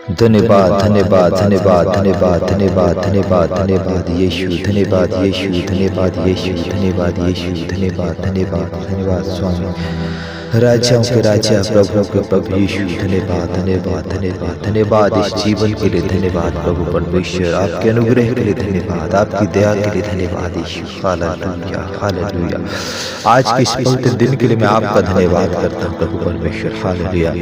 धन्यवाद धन्यवाद धन्यवाद धन्यवाद धन्यवाद धन्यवाद धन्यवाद यीशु, धन्यवाद यीशु, धन्यवाद यीशु, धन्यवाद यीशु, धन्यवाद धन्यवाद धन्यवाद स्वामी, राजाओं के राजा, प्रभु के प्रभु यीशु, धन्यवाद धन्यवाद धन्यवाद धन्यवाद इस जीवन के लिए धन्यवाद प्रभु परमेश्वर, आपके अनुग्रह के लिए धन्यवाद, आपकी दया के लिए धन्यवाद यीशु। Hallelujah hallelujah. आज के इस पवित्र दिन के लिए मैं आपका धन्यवाद करता हूँ प्रभु परमेश्वर। हालेलुया।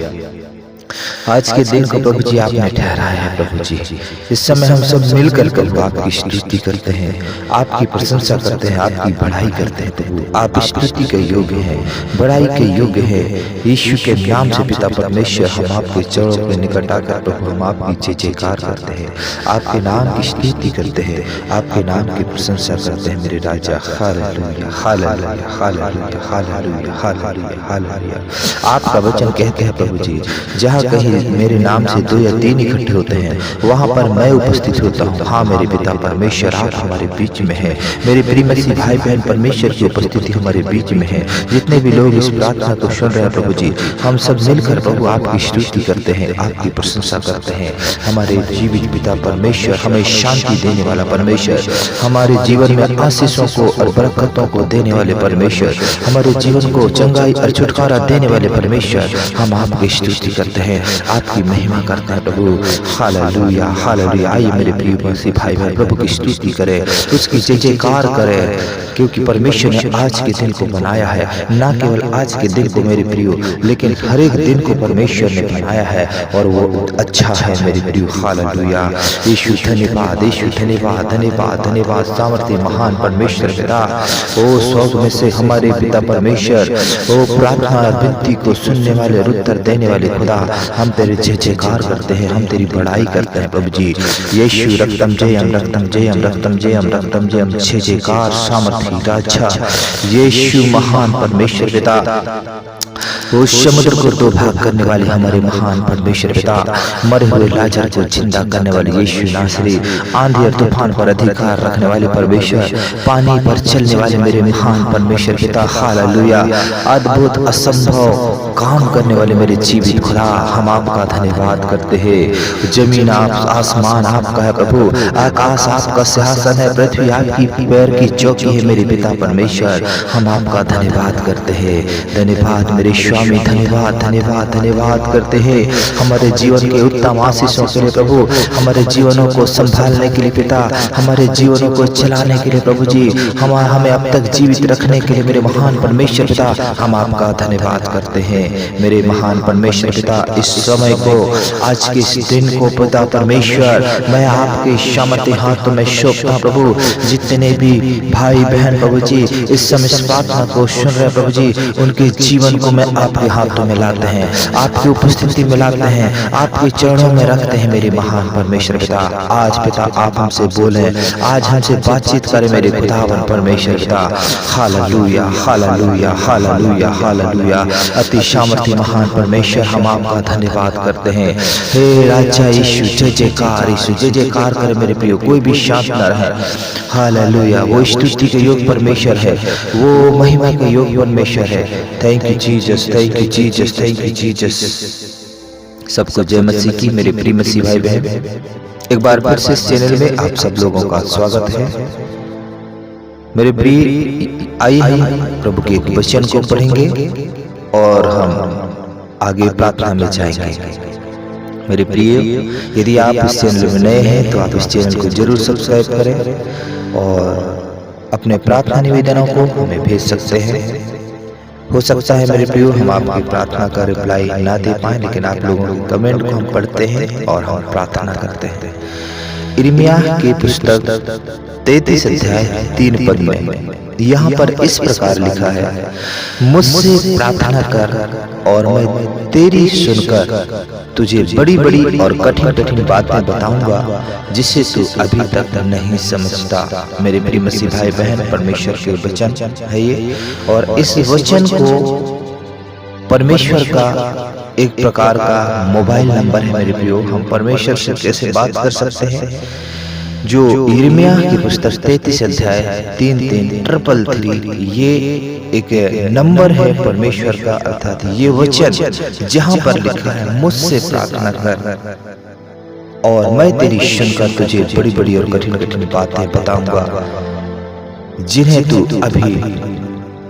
आज के दिन को प्रभु जी आपने ठहराया है प्रभु जी। इस समय हम सब मिलकर प्रभु आपकी स्तुति करते हैं, आपकी प्रशंसा करते हैं, आपकी बढ़ाई करते हैं प्रभु। आप स्तुति के योग्य हैं, बढ़ाई के योग्य है। यीशु के नाम से पिता परमेश्वर हम आपके चरणों के निकट आकर प्रभु हम आपकी जय जयकार करते हैं, आपके नाम की स्तुति करते हैं, आपके नाम की प्रशंसा करते हैं मेरे राजा। Hallelujah hallelujah hallelujah hallelujah hallelujah hallelujah. आपका वचन कहते हैं प्रभु जी, जहाँ कहीं मेरे नाम से 2 या 3 इकट्ठे होते हैं वहां पर मैं उपस्थित होता हूँ। हाँ मेरे पिता परमेश्वर, आप हमारे बीच में हैं। मेरे प्रिय मसीह भाई बहन, परमेश्वर की उपस्थिति हमारे बीच में है। जितने भी लोग इस प्रार्थना को सुन रहे हैं प्रभु जी, हम सब मिलकर प्रभु आपकी स्तुति करते हैं, आपकी प्रशंसा करते हैं। हमारे जीवित पिता परमेश्वर, हमें शांति देने वाला परमेश्वर, हमारे जीवन में आशीषों को और बरकतों को देने वाले परमेश्वर, हमारे जीवन को चंगाई और छुटकारा देने वाले परमेश्वर, हम आपकी स्तुति करते हैं, आपकी महिमा करता है प्रभु। Hallelujah hallelujah. आइए मेरे प्रिय मसीह भाई बहन, प्रभु की स्तुति करें, उसकी जय जयकार करें, क्योंकि परमेश्वर ने आज के दिन को बनाया है। ना केवल आज के दिन को मेरे प्रियो, लेकिन हर एक दिन को परमेश्वर ने बनाया है और वो अच्छा है मेरे प्रियो। हालेलुया। यीशु धन्यवाद, यीशु धन्यवाद धन्यवाद धन्यवाद। सामर्थ्य महान परमेश्वर पिता, ओ स्वर्ग में से हमारे पिता परमेश्वर, ओ प्रार्थना विनती को सुनने वाले और उत्तर देने वाले खुदा, हम तेरे जय जयकार करते हैं, हम तेरी बड़ाई करते हैं प्रभु जी। यीशु रक्तम जयम रक्तम जयम रक्तम जयम रक्तम जयम। जय जयकार सामर्थी राजा यीशु महान परमेश्वर पिता, वो समुद्र को 2 भाग करने वाले हमारे महान परमेश्वर पिता, मरे हुए लाजर को जिंदा करने वाले यीशु नासरी, आंधी और तूफान पर अधिकार रखने वाले परमेश्वर, पानी पर चलने वाले मेरे महान परमेश्वर पिता। हालेलुया। अद्भुत असंभव काम करने वाले मेरे जीवित खुदा, हम आपका धन्यवाद करते हैं। जमीन आप, आसमान आपका है प्रभु, आकाश आपका सिंहासन है, पृथ्वी आपकी पैर की चौकी है मेरे पिता परमेश्वर, हम आपका धन्यवाद करते हैं। धन्यवाद मेरे स्वामी, धन्यवाद धन्यवाद धन्यवाद करते हैं हमारे जीवन के उत्तम आशीषों के लिए प्रभु, हमारे जीवनों को संभालने के लिए पिता, हमारे जीवनों को चलाने के लिए प्रभु जी, हमें अब तक जीवित रखने के लिए मेरे महान परमेश्वर पिता, हम आपका धन्यवाद करते हैं मेरे महान परमेश्वर पिता। इस समय को, आज के इस दिन को पिता परमेश्वर, मैं आपके सामर्थ्य हाथों में सौंपता हूं प्रभु। जितने भी भाई बहन प्रभु जी इस समय इस प्रार्थना को सुन रहे प्रभु जी, उनके जीवन को मैं आपके हाथों में लाते हैं, आपकी उपस्थिति में लाते हैं, आपके चरणों में रखते हैं मेरे महान परमेश्वर पिता। आज पिता आप हमसे बोले, आज हमसे बातचीत करें मेरे खुदावन परमेश्वर पिता। Hallelujah hallelujah hallelujah hallelujah. अति सामर्थ्य महान परमेश्वर, हम आपका धन्यवाद करते हैं। हे राजा यीशु, जय जयकार यीशु, जय जयकार करे मेरे प्रियो, कोई भी शांत न रहे। हालेलुया। वो स्तुति के योग परमेश्वर है, वो महिमा के योग परमेश्वर है। Thank you Jesus, thank you Jesus, thank you Jesus. सबको जय मसीह की मेरे प्रिय मसीह भाई बहन, एक बार फिर से इस चैनल में आप सब लोगों का स्वागत है मेरे प्रिय। आइए हम प्रभु के एक वचन को पढ़ेंगे और हम आगे प्रार्थना में जाएंगे। मेरे प्रिय, यदि आप इस चैनल में नए हैं तो आप इस चैनल को जरूर सब्सक्राइब करें और अपने प्रार्थना निवेदनों को हमें भेज सकते हैं। हो सकता है मेरे प्रियो हम आपकी प्रार्थना का रिप्लाई ना दे पाए, लेकिन आप लोगों के कमेंट को हम पढ़ते हैं और हम प्रार्थना करते हैं। यिर्मयाह की पुस्तक 33 अध्याय 3 पद में यहाँ पर इस प्रकार लिखा है, मुझसे प्रार्थना कर और मैं तेरी सुनकर तुझे बड़ी बड़ी और कठिन कठिन बातें बताऊंगा जिसे तू अभी तक नहीं समझता। मेरे प्रिय मसीह भाई बहन, परमेश्वर के वचन है ये, और इस वचन को परमेश्वर का एक प्रकार का मोबाइल नंबर है मेरे प्रियो। हम परमेश्वर से कैसे बात कर सकते हैं? जो यिर्मयाह की पुस्तक 33 अध्याय 3-3-3-3 ये एक नंबर है परमेश्वर का, अर्थात ये वचन जहाँ पर लिखा है मुझसे प्रार्थना कर और मैं तेरी सुनकर तुझे बड़ी बड़ी और कठिन कठिन बातें बताऊंगा जिन्हें तू अभी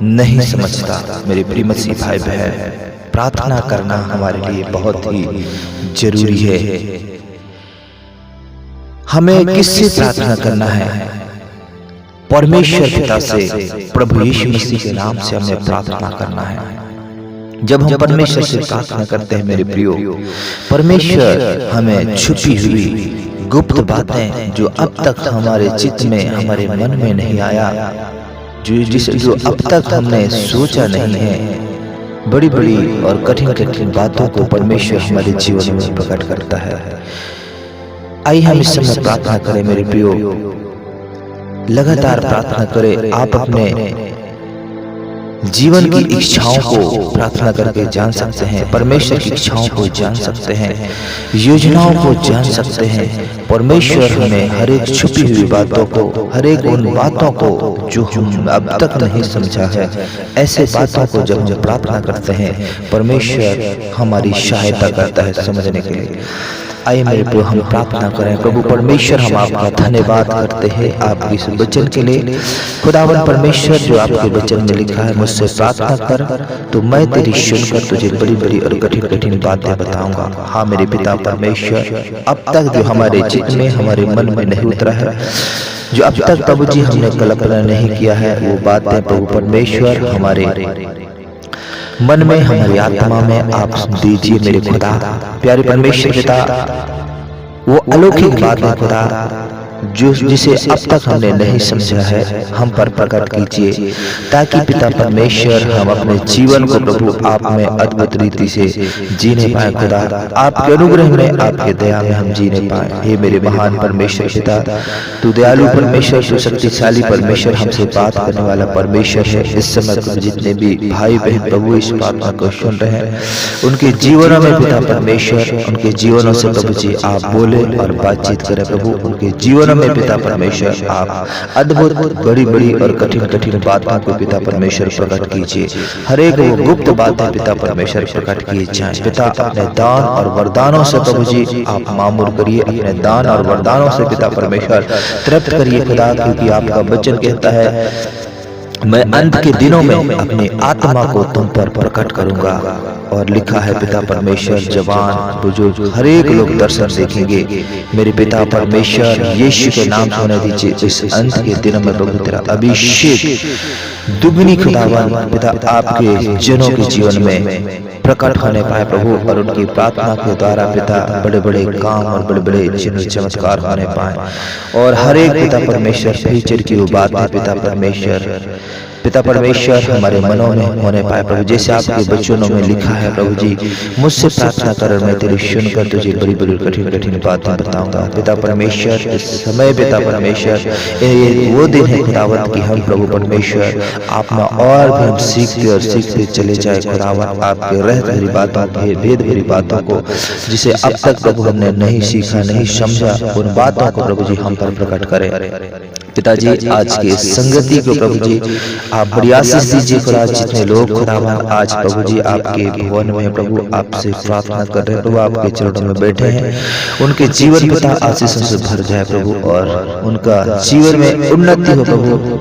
नहीं समझता। मेरे प्रिय मसीह भाई बहन, प्रार्थना करना हमारे लिए बहुत ही जरूरी है। हमें किससे प्रार्थना करना है? परमेश्वर पिता से, प्रभु यीशु मसीह के नाम से हमें प्रार्थना करना है। जब हम परमेश्वर से प्रार्थना करते हैं मेरे प्रियो, परमेश्वर हमें छुपी हुई गुप्त बातें जो अब तक हमारे चित्त में, हमारे मन में नहीं आया, जो अब तक हमने सोचा नहीं है, बड़ी बड़ी और कठिन कठिन बातों को परमेश्वर हमारे जीवन में प्रकट करता है। आइए हम इस समय प्रार्थना करें मेरे प्रियो, लगातार प्रार्थना करें। आप अपने जीवन की इच्छाओं को प्रार्थना करके जान सकते हैं, परमेश्वर की इच्छाओं को जान सकते हैं, योजनाओं को जान सकते हैं। परमेश्वर हमें हर एक छुपी हुई बातों को, हर एक उन बातों को जो हम अब तक नहीं समझा है, ऐसे बातों को जब हम प्रार्थना करते हैं, परमेश्वर हमारी सहायता करता है समझने के लिए। आइए मेरे प्रभु हम प्रार्थना करें। प्रभु परमेश्वर, हम आपका धन्यवाद करते हैं आपके इस वचन के लिए। खुदावन परमेश्वर, जो आपके वचन में लिखा है, मुझसे प्रार्थना कर तो मैं तेरी सुनकर तुझे बड़ी बड़ी और कठिन कठिन बातें बताऊंगा। हाँ मेरे पिता परमेश्वर, अब तक जो हमारे चित्त में, हमारे मन में नहीं उतरा है, जो अब तक प्रभु जी हमने कल्पना नहीं किया है, वो बातें प्रभु परमेश्वर हमारे मन में, हमारी आत्मा में आप दीजिए मेरे खुदा। प्यारे परमेश्वर पिता, वो अलौकिक बात है खुदा, जो जिसे अब तक हमने नहीं समझा है, हम पर प्रकट कीजिए, ताकि पिता परमेश्वर हम अपने जीवन को प्रभु आप में अद्भुत रीति से जीने पाए। खुदा आपके अनुग्रह में, आपके दया में हम जीने पाए। हे मेरे महान परमेश्वर पिता, तू दयालु परमेश्वर, तू शक्तिशाली परमेश्वर, हमसे बात करने वाला परमेश्वर है। इस समय प्रभु जितने भी भाई बहन प्रभु इस प्रार्थना को सुन रहे हैं, उनके जीवनों में पिता परमेश्वर, उनके जीवनों से प्रभु जी आप बोले और बातचीत करें प्रभु। उनके जीवनों में पिता परमेश्वर आप अद्भुत बड़ी बड़ी और कठिन कठिन बातों को पिता परमेश्वर प्रकट कीजिए। हर एक वो गुप्त बातें पिता परमेश्वर प्रकट किए जाएं। पिता अपने दान और वरदानों से प्रभु जी आप मामूर करिए, अपने दान और वरदानों से पिता परमेश्वर तृप्त करिए खुदा, क्योंकि आपका वचन कहता है, मैं अंत के दिनों में अपनी आत्मा को तुम पर प्रकट करूंगा। और लिखा है पिता परमेश्वर, जवान बुजुर्ग हर एक लोग दर्शन देखेंगे। मेरे पिता परमेश्वर, यीशु के नाम से होने दीजिए इस अंत के दिनों में प्रभु तेरा अभिषेक दुगनी खुदावन पिता आपके जनों के जीवन में प्रकट होने पाए प्रभु, और उनकी प्रार्थना के द्वारा पिता बड़े बड़े काम और बड़े बड़े चिन्ह चमत्कार होने पाए। और हर एक पिता परमेश्वर फ्यूचर की वो बात है पिता परमेश्वर हमारे मनों में होने पाए प्रभु, जैसे आपके वचनों में लिखा है प्रभु जी, मुझसे प्रार्थना कर मैं तेरी सुनकर तुझे बड़ी बड़ी कठिन कठिन बातें बताऊंगा। पिता परमेश्वर इस समय पिता परमेश्वर ये वो दिन है खुदावत कि हम प्रभु परमेश्वर आप में और भी हम सीखते और सीखते चले जाए खुदावत, आपके रहत भरी बातों, भेद भरी बातों को जिसे अब तक प्रभु हमने नहीं सीखा नहीं समझा, उन बातों को प्रभु जी हम पर प्रकट करें। पिताजी आज की संगति को प्रभु जी आप बड़ी आशीष दीजिए खुदा। जितने लोग खुदावन आज प्रभु जी आपके भवन में प्रभु आपसे प्रार्थना कर रहे हैं प्रभु, आपके चरणों में बैठे हैं, उनके जीवन पिता आशीषों से भर जाए प्रभु, और उनका जीवन में उन्नति हो प्रभु,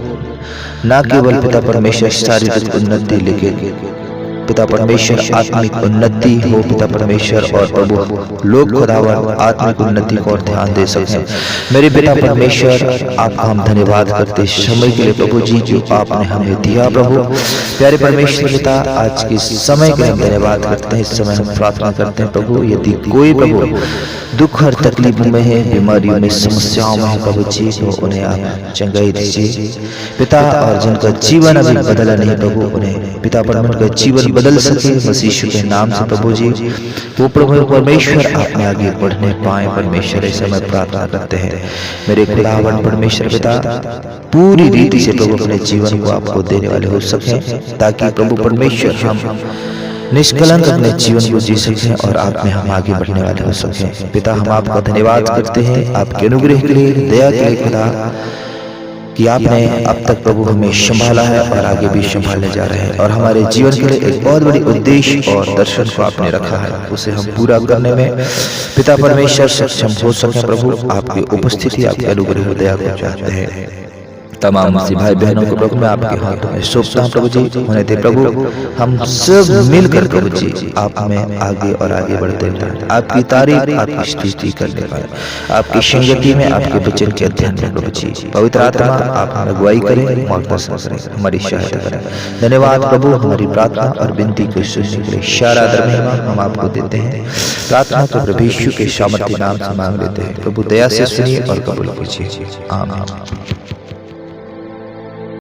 ना केवल पिता परमेश्वर शारीरिक उन्नति लेकिन पिता परमेश्वर आत्मिक उन्नति हो पिता परमेश्वर, और प्रभु लोग खुदावन आत्मिक उन्नति को ध्यान दे सकें। मेरे पिता परमेश्वर आपका हम धन्यवाद करते समय के लिए प्रभु जी जो आपने हमें दिया प्रभु। प्यारे परमेश्वर पिता आज के समय के लिए धन्यवाद करते हैं। इस समय हम प्रार्थना करते हैं प्रभु, यदि कोई प्रभु दुख और तकलीफों में है, बीमारियों में, समस्याओं में है प्रभु जी, तो उन्हें आप चंगाई दीजिए पिता, और जिनका जीवन अभी बदला नहीं प्रभु, उन्हें पिता परमेश्वर का जीवन बदल सके मसीह के नाम से प्रभु जी। वो प्रभु परमेश्वर आपने आगे बढ़ने पाए परमेश्वर, ऐसा मैं प्रार्थना करते हैं। मेरे खुदावन परमेश्वर पिता पूरी रीति से प्रभु अपने जीवन को आपको देने वाले हो सके, ताकि प्रभु परमेश्वर हम निष्कलंक अपने जीवन को जी सकें और आप में हम आगे बढ़ने वाले हो सकें। पिता हम आपका धन्यवाद करते हैं आपके अनुग्रह के लिए, दया के लिए खुदा। कि आपने अब तक प्रभु हमें संभाला है और आगे भी संभालने जा रहे हैं, और हमारे जीवन के लिए एक बहुत बड़ी उद्देश्य और दर्शन को आपने रखा है, उसे हम पूरा करने में पिता परमेश्वर सक्षम हो सके। प्रभु आपकी उपस्थिति, आपके अनुग्रह और दया को चाहते हैं। तमाम मसीह भाई बहनों को प्रभु मैं आपके हाथों में सौंपता हूं प्रभु जी। होने दे प्रभु हम सब मिलकर प्रभु जी आप में आगे और आगे बढ़ते रहें, आपकी तारीफ, आपकी स्तुति करने पाए, आपकी संगति में, आपके वचन के अध्ययन में प्रभु जी। पवित्र आत्मा आप हमें अगुवाई करें, मार्गदर्शन करें, हमारी सहायता करें। धन्यवाद प्रभु, हमारी प्रार्थना और विनती को सुनने के लिए सारा आदर महिमा हम आपको देते हैं। प्रार्थना तो प्रभु यीशु के सामर्थ्य नाम से मांग लेते हैं। प्रभु दया से सुनिए और कबूल कीजिए। आमीन।